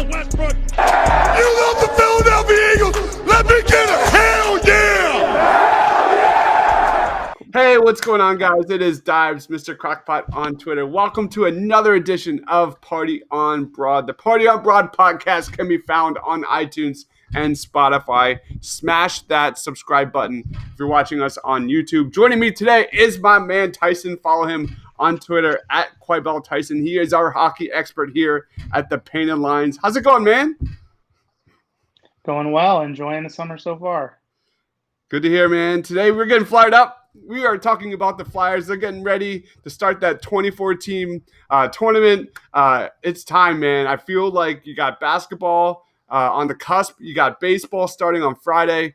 Russell Westbrook. You love the Philadelphia Eagles. Let me get a hell yeah! Hey, what's going on, guys? It is Dives, Mr. Crockpot on Twitter. Welcome to another edition of Party on Broad. The Party on Broad podcast can be found on iTunes and Spotify. Smash that subscribe button if you're watching us on YouTube. Joining me today is my man Tyson. Follow him on Twitter at Quibell Tyson. He is our hockey expert here at the Painted Lines. How's it going, man? Going well. Enjoying the summer so far. Good to hear, man. Today we're getting fired up. We are talking about the Flyers. They're getting ready to start that 24-team tournament. It's time, man. I feel like you got basketball on the cusp. You got baseball starting on Friday.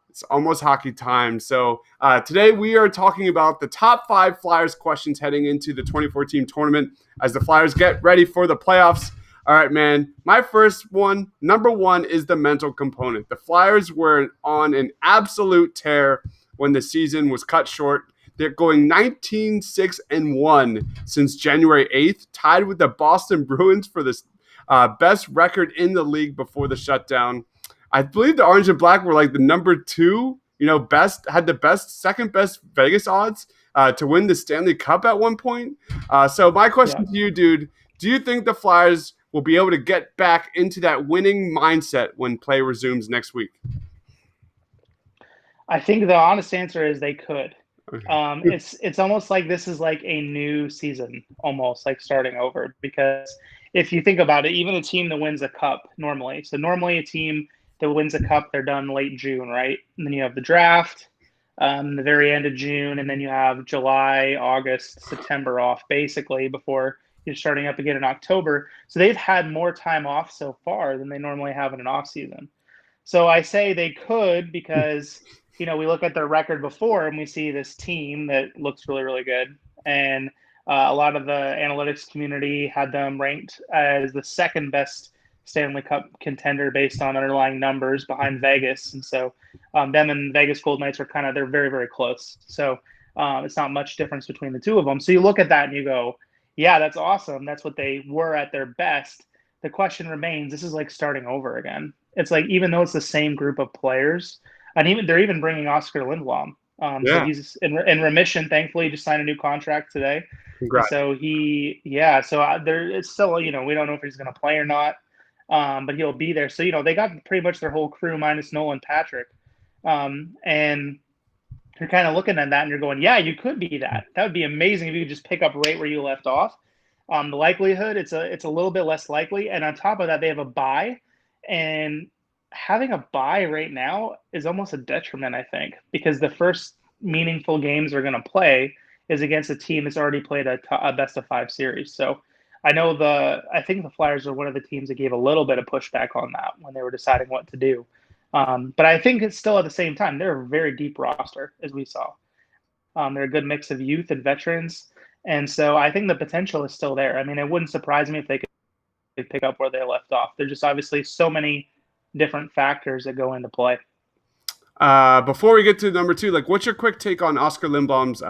It's almost hockey time. So today we are talking about the top 5 Flyers questions heading into the 24-team tournament as the Flyers get ready for the playoffs. All right, man. My first one, number one, is the mental component. The Flyers were on an absolute tear when the season was cut short. They're going 19-6-1 since January 8th, tied with the Boston Bruins for the best record in the league before the shutdown. I believe the Orange and Black were like the number 2, had the second best Vegas odds to win the Stanley Cup at one point. So my question to you, dude, do you think the Flyers will be able to get back into that winning mindset when play resumes next week? I think the honest answer is they could. It's almost like this is like a new season, almost like starting over. Because if you think about it, even a team that wins a cup normally, so normally a team that wins a cup, they're done late June, right? And then you have the draft, the very end of June, and then you have July, August, September off, basically, before you're starting up again in October. So they've had more time off so far than they normally have in an off season. So I say they could because, we look at their record before and we see this team that looks really, really good. And a lot of the analytics community had them ranked as the second best Stanley Cup contender based on underlying numbers behind Vegas. And so them and Vegas Golden Knights are they're very, very close. So it's not much difference between the two of them. So you look at that and you go, yeah, that's awesome. That's what they were at their best. The question remains, this is like starting over again. It's like, even though it's the same group of players, and they're even bringing Oscar Lindblom. So he's in remission. Thankfully, he just signed a new contract today. Congrats. So it's still, we don't know if he's going to play or not, but he'll be there. So, they got pretty much their whole crew minus Nolan Patrick. And you're kind of looking at that and you're going, yeah, you could be that. That would be amazing if you could just pick up right where you left off. The likelihood, it's a little bit less likely. And on top of that, they have a bye. And having a bye right now is almost a detriment, I think, because the first meaningful games they're going to play is against a team that's already played a best of 5 series. So I think the Flyers are one of the teams that gave a little bit of pushback on that when they were deciding what to do. But I think it's still at the same time, they're a very deep roster, as we saw. They're a good mix of youth and veterans. And so I think the potential is still there. I mean, it wouldn't surprise me if they could pick up where they left off. There's just obviously so many different factors that go into play. Before we get to number 2, what's your quick take on Oscar Lindblom's,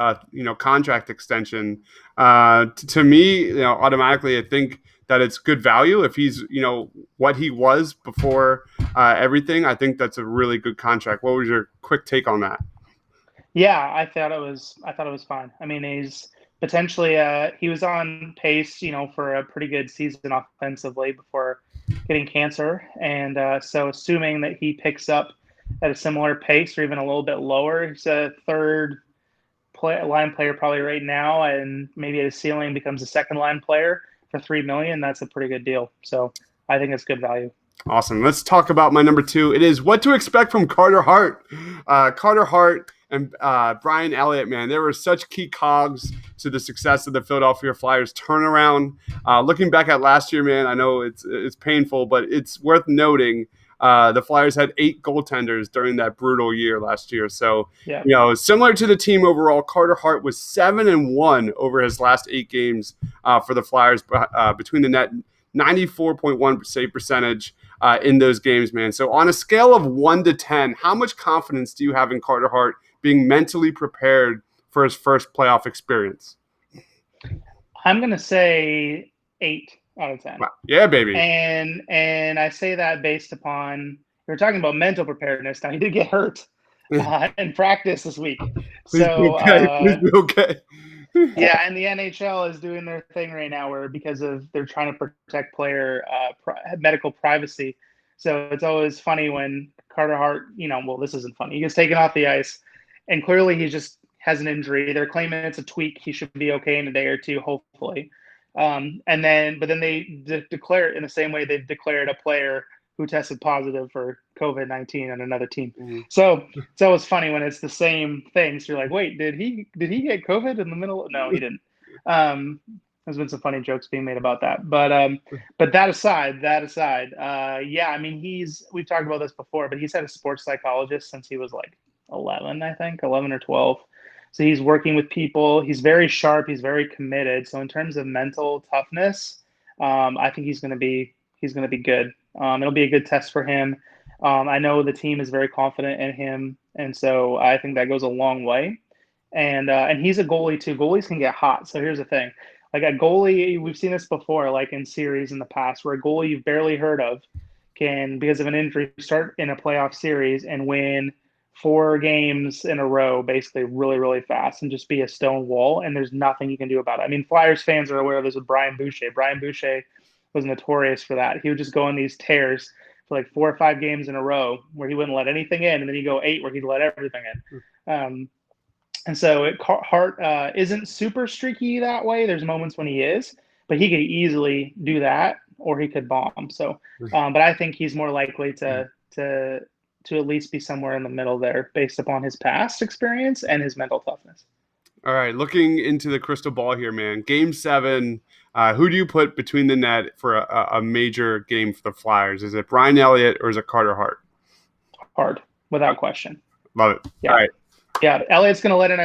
contract extension? To me, automatically, I think that it's good value if he's, what he was before everything. I think that's a really good contract. What was your quick take on that? Yeah, I thought it was fine. I mean, he's potentially he was on pace, for a pretty good season offensively before getting cancer, and so assuming that he picks up at a similar pace or even a little bit lower, he's a third line player probably right now, and maybe at a ceiling becomes a second line player for $3 million. That's a pretty good deal. So I think it's good value. Awesome. Let's talk about my number 2. It is what to expect from Carter Hart. Carter Hart and Brian Elliott, man, they were such key cogs to the success of the Philadelphia Flyers turnaround. Looking back at last year, man, I know it's painful, but it's worth noting the Flyers had 8 goaltenders during that brutal year last year. So, similar to the team overall, Carter Hart was 7-1 over his last 8 games for the Flyers between the net, 94.1 save percentage in those games, man. So on a scale of 1 to 10, how much confidence do you have in Carter Hart being mentally prepared for his first playoff experience? I'm going to say 8. out of 10. Wow. Yeah, baby. And I say that based upon we're talking about mental preparedness. Now he did get hurt in practice this week, Please be so okay. Please be okay. yeah. And the NHL is doing their thing right now, where because of they're trying to protect player medical privacy. So it's always funny when Carter Hart, well, this isn't funny. He gets taken off the ice, and clearly he just has an injury. They're claiming it's a tweak. He should be okay in a day or two, hopefully. But then they declare it in the same way they've declared a player who tested positive for COVID-19 on another team. Mm-hmm. So it's always funny when it's the same thing. So you're like, wait, did he get COVID in the middle? No, he didn't. There's been some funny jokes being made about that. But that aside, yeah, I mean, we've talked about this before, but he's had a sports psychologist since he was like 11 or 12. So he's working with people. He's very sharp. He's very committed. So in terms of mental toughness, I think he's going to be good. It'll be a good test for him. I know the team is very confident in him, and so I think that goes a long way. And he's a goalie too. Goalies can get hot. So here's the thing: like a goalie, we've seen this before, like in series in the past, where a goalie you've barely heard of can, because of an injury, start in a playoff series and win 4 games in a row, basically really, really fast, and just be a stone wall. And there's nothing you can do about it. I mean, Flyers fans are aware of this with Brian Boucher. Brian Boucher was notorious for that. He would just go on these tears for like 4 or 5 games in a row where he wouldn't let anything in, and then he'd go 8 where he'd let everything in. And so Hart isn't super streaky that way. There's moments when he is, but he could easily do that, or he could bomb. So, but I think he's more likely to at least be somewhere in the middle there based upon his past experience and his mental toughness. All right, looking into the crystal ball here, man. Game 7, who do you put between the net for a major game for the Flyers? Is it Brian Elliott or is it Carter Hart? Hart, without question. Love it. Yeah. All right. Yeah, Elliott's gonna let in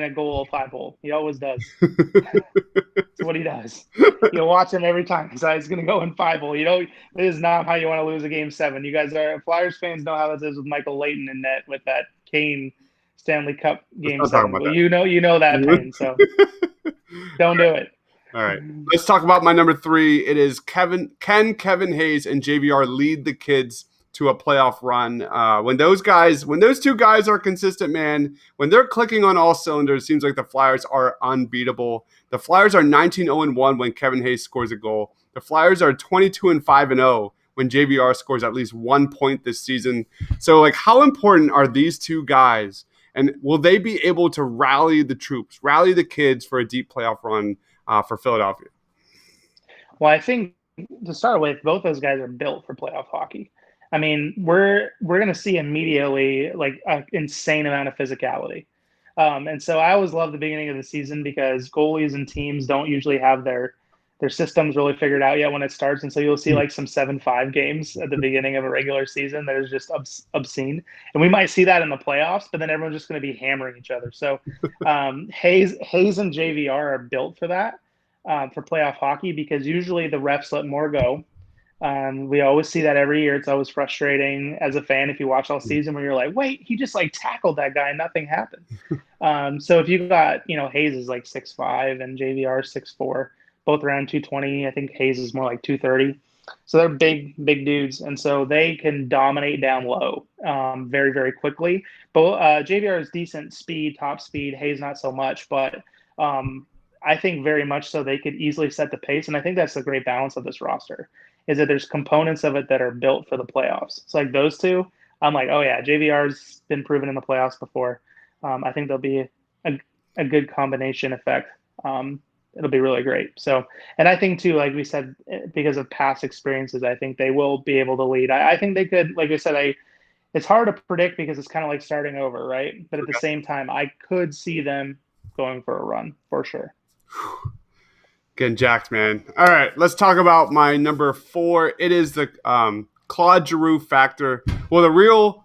a goal 5-hole. He always does. That's what he does. You'll watch him every time. He's gonna go in 5-hole. This is not how you want to lose a game 7. You guys are Flyers fans know how this is with Michael Leighton in net with that Kane Stanley Cup game 7. Well, you know that pain, so don't do it. All right, let's talk about my number 3. It is Kevin Hayes and JVR lead the kids to a playoff run. When those two guys are consistent, man, when they're clicking on all cylinders, it seems like the Flyers are unbeatable. The Flyers are 19-0-1 when Kevin Hayes scores a goal. The Flyers are 22-5-0 when JVR scores at least 1 point this season. So, like, how important are these two guys? And will they be able to rally the troops, rally the kids for a deep playoff run for Philadelphia? Well, I think to start with, both those guys are built for playoff hockey. I mean, we're going to see immediately like an insane amount of physicality. And so I always love the beginning of the season because goalies and teams don't usually have their systems really figured out yet when it starts. And so you'll see like some 7-5 games at the beginning of a regular season that is just obscene. And we might see that in the playoffs, but then everyone's just going to be hammering each other. So Hayes and JVR are built for that, for playoff hockey, because usually the refs let more go. We always see that every year. It's always frustrating as a fan if you watch all season where you're like, wait, he just like tackled that guy and nothing happened. So if you got, Hayes is like 6'5" and JVR 6'4", both around 220. I think Hayes is more like 230. So they're big dudes. And so they can dominate down low very, very quickly. But JVR is decent speed, top speed. Hayes not so much, but I think very much so they could easily set the pace. And I think that's the great balance of this roster, is that there's components of it that are built for the playoffs. It's like those two, I'm like, oh yeah, JVR's been proven in the playoffs before. I think there'll be a good combination effect. It'll be really great. So, and I think too, like we said, because of past experiences, I think they will be able to lead. I think they could, like I said, it's hard to predict because it's kind of like starting over, right? But at the same time, I could see them going for a run for sure. Getting jacked, man. All right, let's talk about my number 4. It is the Claude Giroux factor. Will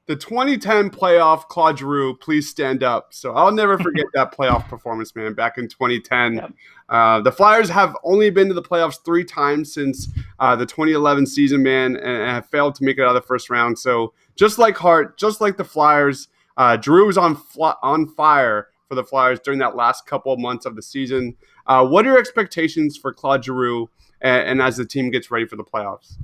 the 2010 playoff Claude Giroux please stand up? So I'll never forget that playoff performance, man, back in 2010. Yep. The Flyers have only been to the playoffs 3 times since the 2011 season, man, and have failed to make it out of the first round. So just like Hart, just like the Flyers, Giroux is on fire for for the Flyers during that last couple of months of the season. What are your expectations for Claude Giroux and as the team gets ready for the playoffs?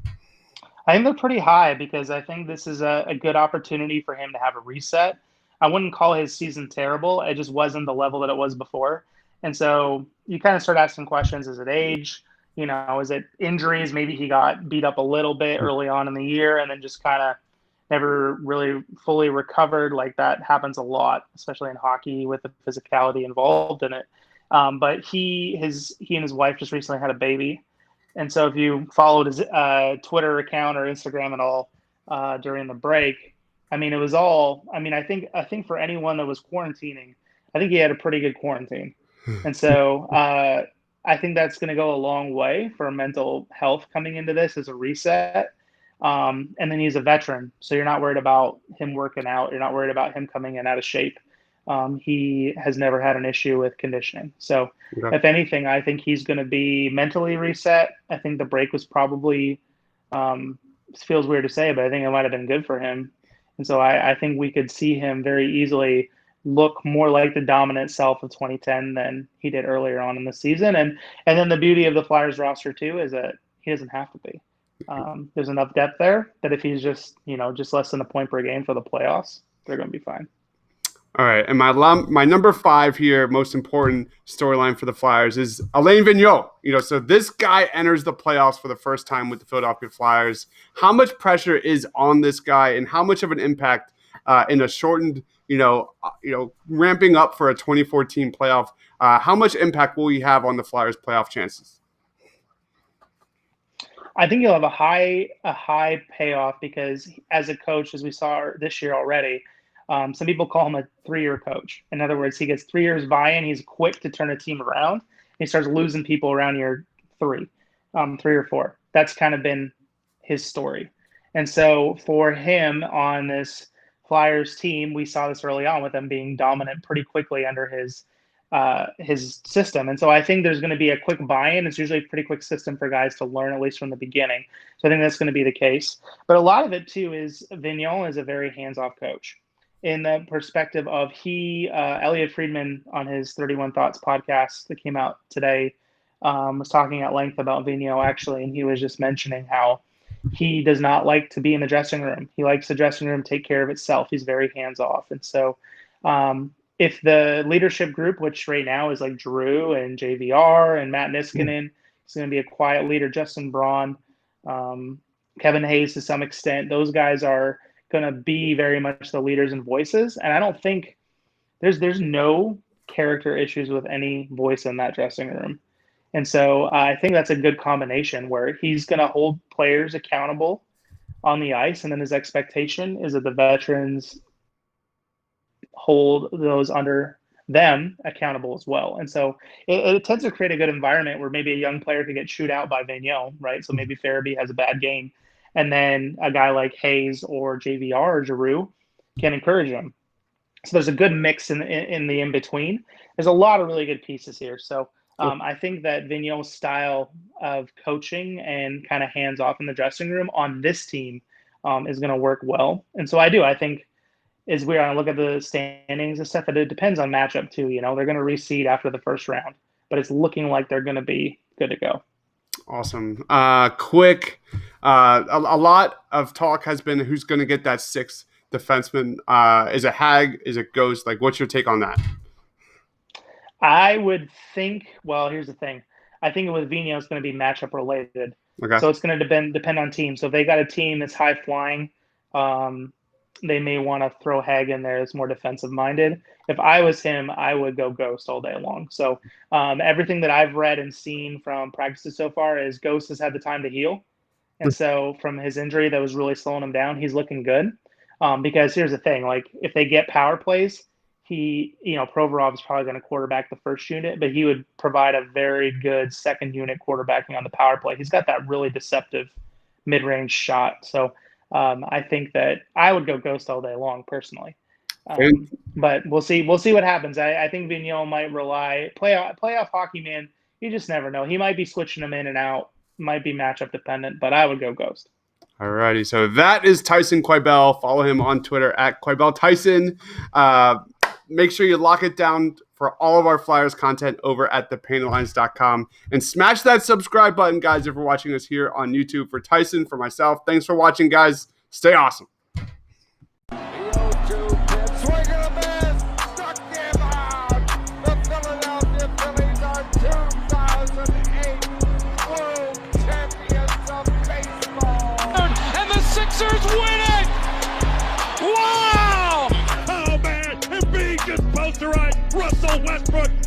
I think they're pretty high because I think this is a good opportunity for him to have a reset. I wouldn't call his season terrible. It just wasn't the level that it was before. And so you kind of start asking questions. Is it age? Is it injuries? Maybe he got beat up a little bit early on in the year and then just kind of never really fully recovered. Like that happens a lot, especially in hockey with the physicality involved in it. But he and his wife just recently had a baby. And so if you followed his Twitter account or Instagram at all during the break, I mean, it was all. I mean, I think for anyone that was quarantining, I think he had a pretty good quarantine, and so I think that's going to go a long way for mental health coming into this as a reset. And then he's a veteran, so you're not worried about him working out. You're not worried about him coming in out of shape. He has never had an issue with conditioning. So if anything, I think he's going to be mentally reset. I think the break was probably, feels weird to say, but I think it might have been good for him. And so I think we could see him very easily look more like the dominant self of 2010 than he did earlier on in the season. And then the beauty of the Flyers roster too is that he doesn't have to be. There's enough depth there that if he's just less than a point per game for the playoffs, they're going to be fine. All right, and my number 5 here, most important storyline for the Flyers is Alain Vigneault. So this guy enters the playoffs for the first time with the Philadelphia Flyers. How much pressure is on this guy, and how much of an impact in a shortened, ramping up for a 2014 playoff? How much impact will he have on the Flyers' playoff chances? I think you'll have a high payoff because as a coach, as we saw this year already. Some people call him a 3-year coach. In other words, he gets 3 years buy-in. He's quick to turn a team around. He starts losing people around year 3 or 4. That's kind of been his story. And so for him on this Flyers team, we saw this early on with them being dominant pretty quickly under his system. And so I think there's going to be a quick buy-in. It's usually a pretty quick system for guys to learn, at least from the beginning. So I think that's going to be the case. But a lot of it, too, is Vigneault is a very hands-off coach. In the perspective of Elliot Friedman on his 31 Thoughts podcast that came out today was talking at length about Vigneault actually, and he was just mentioning how he does not like to be in the dressing room. He likes the dressing room take care of itself. He's very hands off, and so if the leadership group, which right now is like Drew and JVR and Matt Niskanen, is going to be a quiet leader. Justin Braun, Kevin Hayes to some extent, those guys are going to be very much the leaders and voices. And I don't think there's no character issues with any voice in that dressing room. And so I think that's a good combination where he's going to hold players accountable on the ice. And then his expectation is that the veterans hold those under them accountable as well. And so it tends to create a good environment where maybe a young player could get chewed out by Vigneault, right? So maybe Farabee has a bad game. And then a guy like Hayes or JVR or Giroux can encourage him. So there's a good mix in the in-between. There's a lot of really good pieces here. So I think that Vigneault's style of coaching and kind of hands-off in the dressing room on this team is going to work well. And so I think as we're going to look at the standings and stuff, that it depends on matchup too. They're going to reseed after the first round, but it's looking like they're going to be good to go. Awesome. Quick. A lot of talk has been who's going to get that 6th defenseman. Is it Hag? Is it Ghost? Like, what's your take on that? I would think. Well, here's the thing. I think with Vigneault, it's going to be matchup related. Okay. So it's going to depend on team. So if they got a team that's high flying, they may want to throw Hag in there that's more defensive minded. If I was him, I would go Ghost all day long. So everything that I've read and seen from practices so far is Ghost has had the time to heal. And so from his injury that was really slowing him down, he's looking good. Because here's the thing, like if they get power plays, Provorov is probably going to quarterback the first unit, but he would provide a very good second unit quarterbacking on the power play. He's got that really deceptive mid-range shot. So I think that I would go Ghost all day long personally. But we'll see what happens. I think Vigneault might rely playoff hockey, man. You just never know. He might be switching them in and out, might be matchup dependent, but I would go Ghost. All righty. So that is Tyson Quibell. Follow him on Twitter at Quibell Tyson. make sure you lock it down for all of our Flyers content over at thepaintalliance.com. And smash that subscribe button, guys, if you're watching us here on YouTube. For Tyson, for myself, thanks for watching, guys. Stay awesome. Sixers win it! Wow! Oh man, and being just posterized, Russell Westbrook